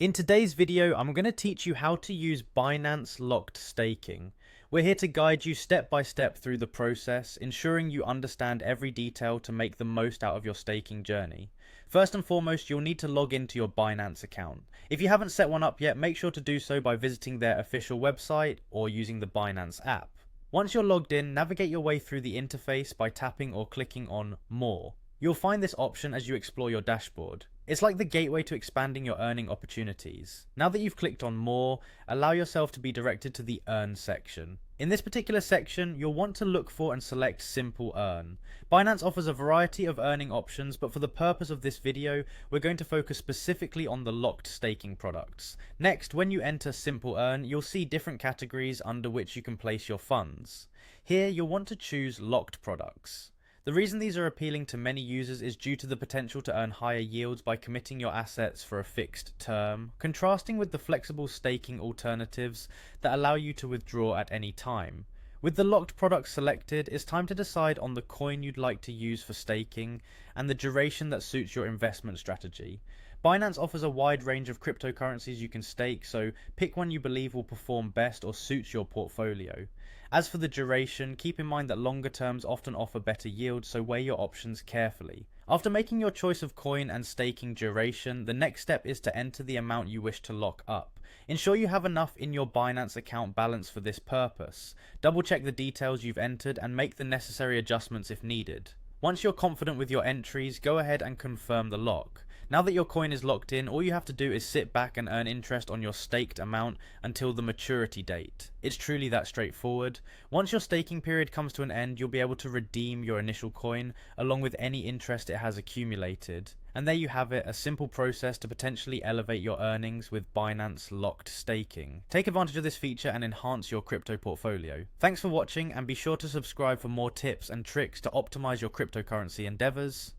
In today's video, I'm going to teach you how to use Binance locked staking. We're here to guide you step by step through the process, ensuring you understand every detail to make the most out of your staking journey. First and foremost, you'll need to log into your Binance account. If you haven't set one up yet, make sure to do so by visiting their official website or using the Binance app. Once you're logged in, navigate your way through the interface by tapping or clicking on More. You'll find this option as you explore your dashboard. It's like the gateway to expanding your earning opportunities. Now that you've clicked on More, allow yourself to be directed to the Earn section. In this particular section, you'll want to look for and select Simple Earn. Binance offers a variety of earning options, but for the purpose of this video, we're going to focus specifically on the locked staking products. Next, when you enter Simple Earn, you'll see different categories under which you can place your funds. Here, you'll want to choose Locked Products. The reason these are appealing to many users is due to the potential to earn higher yields by committing your assets for a fixed term, contrasting with the flexible staking alternatives that allow you to withdraw at any time. With the locked products selected, it's time to decide on the coin you'd like to use for staking and the duration that suits your investment strategy. Binance offers a wide range of cryptocurrencies you can stake, so pick one you believe will perform best or suits your portfolio. As for the duration, keep in mind that longer terms often offer better yield, so weigh your options carefully. After making your choice of coin and staking duration, the next step is to enter the amount you wish to lock up. Ensure you have enough in your Binance account balance for this purpose. Double check the details you've entered and make the necessary adjustments if needed. Once you're confident with your entries, go ahead and confirm the lock. Now that your coin is locked in, all you have to do is sit back and earn interest on your staked amount until the maturity date. It's truly that straightforward. Once your staking period comes to an end, you'll be able to redeem your initial coin along with any interest it has accumulated. And there you have it, a simple process to potentially elevate your earnings with Binance locked staking. Take advantage of this feature and enhance your crypto portfolio. Thanks for watching, and be sure to subscribe for more tips and tricks to optimize your cryptocurrency endeavors.